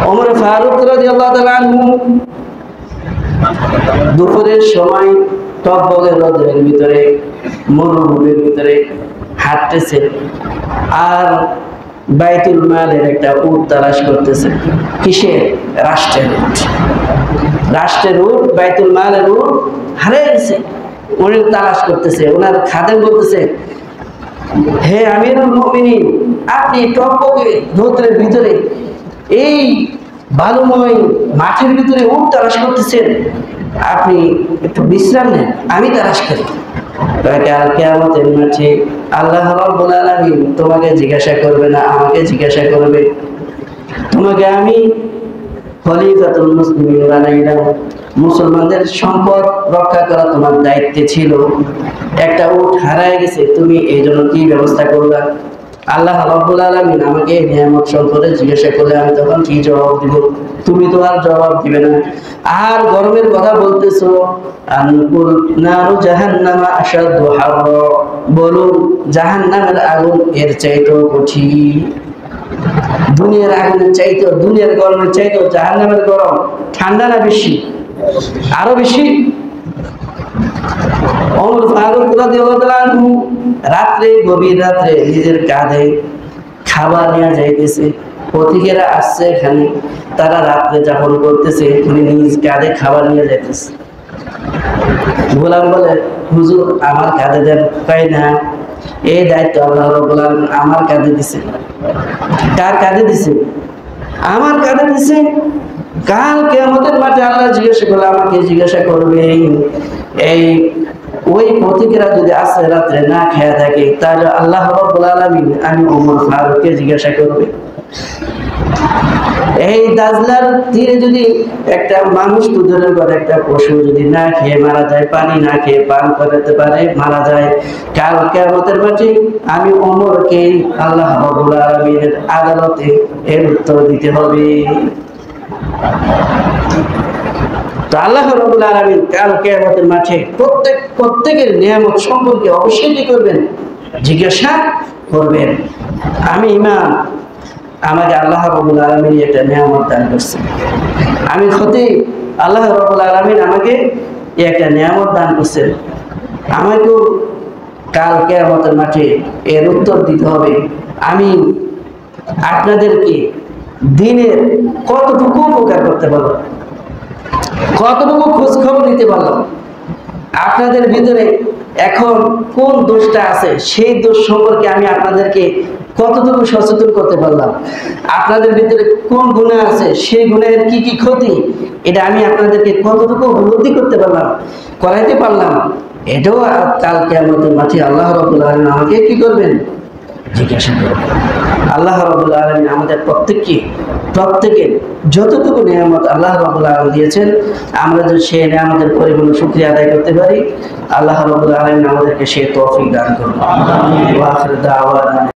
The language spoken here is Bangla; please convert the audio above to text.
ওমর ফারুক রাদিয়াল্লাহু তাআলা আনহু দুপুরের সময় টকবগের রোদের ভিতরে মরুভূমির ভিতরে হাঁটতেছে আর বাইতুল মালের একটা উট তালাশ করতেছে। কিসের? রাষ্ট্রের উট। রাষ্ট্রের উট, বাইতুল মালের উট হারিয়ে গেছে, উনি তালাশ করতেছে। ওনার খাদেম বলতেছে, হে আমিরুল মুমিনিন, আপনি টকবগে রোদের ভিতরে এই বালুময় মাঠের ভিতরে উট তালাশ করতেছেন, আপনি একটু বিশ্রাম নেন, আমি তালাশ করি। কাল কিয়ামতের মাঠে আল্লাহ রাব্বুল আলামিন তোমাকে জিজ্ঞাসা করবে না, আমাকে জিজ্ঞাসা করবে। তোমাকে আমি খলিফাতুল মুসলিমিন বানাইলাম, মুসলমানদের সম্পদ রক্ষা করা তোমার দায়িত্বে ছিল। একটা উট হারায় গেছে, তুমি এই জন্য কি ব্যবস্থা করলা? আল্লাহ রাব্বুল আলামিন আমাকে নিয়ামত সম্পর্কে জিজ্ঞাসা করলে আমি তখন কি জবাব দিব? তুমি তো আর জবাব দিবে না। আর গরমের কথা বলতেছো, আনকুল নারু জাহান্নামা আশাদ্দু হাররা, বলুন জাহান্নামের আগুন এর চাইতেও কঠিন। দুনিয়ার আগুনের চাইতেও, দুনিয়ার গরমের চাইতেও জাহান্নামের গরম ঠান্ডা না বেশি? আরো বেশি। ওমর ফারুক রাদিয়াল্লাহু তাআলা আনহু রাত্রে, গভীর রাত্রে নিজের কাঁধে খাবার নিয়ে যাইতেছে। পথিকেরা আসছে এখানে, তারা রাত্রে যাপন করতেছে, উনি নিজ কাঁধে খাবার নিয়ে যাইতেছে। গোলাম বলে, হুজুর আমার কাঁধে দেন। তাই না, এই দায়িত্ব আল্লাহ রাব্বুল আলামিন আমার কাঁধে দিছে। কার কাঁধে দিছে? আমার কাঁধে দিছে। কাল কিয়ামতের মাঠে আল্লাহ জিজ্ঞাসা করলে, আমাকে জিজ্ঞাসা করবে। এই ওই পথিকেরা যদি আসে রাত্রে না খেয়ে থাকে, তাহলে আল্লাহ রাব্বুল আলামিন আমি ওমর ফারুককে জিজ্ঞাসা করবে। এই দাজলার তীরে যদি একটা মানুষ, দুধের ঘরে একটা পশু যদি না খেয়ে মারা যায়, পানি না খেয়ে পান করতে পারে মারা যায়, কাল কিয়ামতের মাঠে আমি ওমরকে আল্লাহ রাব্বুল আলামিনের আদালতে এর উত্তর দিতে হবে। তো আল্লাহ রাব্বুল আলামিন কাল কিয়ামতের মাঠে প্রত্যেকের নিয়ামত সম্পর্কে অবশ্যই কি করবেন? জিজ্ঞাসা করবেন। আমি ইমাম, আমাকে আল্লাহ রাব্বুল আলামিন একটা নিয়ামত দান করছে। আমি খতিব, আল্লাহ রাব্বুল আলামিন আমাকে একটা নিয়ামত দান করছেন। আমাকেও কাল কিয়ামতের মাঠে এর উত্তর দিতে হবে। আমি আপনাদেরকে দিনের কতটুকু উপকার করতে পারলাম, কতটুকু খোঁজ খবর দিতে পারলাম, আপনাদের ভিতরে এখন কোন দোষটা আছে সেই দোষ সম্পর্কে আমি আপনাদেরকে কতটুকু সচেতন করতে পারলাম, আপনাদের ভিতরে কোন গুনাহ আছে সেই গুনাহের কি কি ক্ষতি, এটা আমি আপনাদেরকে কতটুকু উপলব্ধি করতে পারলাম, করাইতে পারলাম, এটাও কাল কিয়ামতের মাঠে আল্লাহ রাব্বুল আলামিন আমাকে কি করবেন? জিজ্ঞাসা করবেন। আল্লাহ রাব্বুল আলামিন আমাদের প্রত্যেকের যতটুকু নিয়ামত আল্লাহ রাব্বুল আলামিন দিয়েছেন, আমরা যদি সেই নিয়ামতের পরিপূর্ণ শুকরিয়া আদায় করতে পারি, আল্লাহ রাব্বুল আলামিন আমাদেরকে সেই তৌফিক দান করুন। ওয়া আখিরু দাওয়ানা।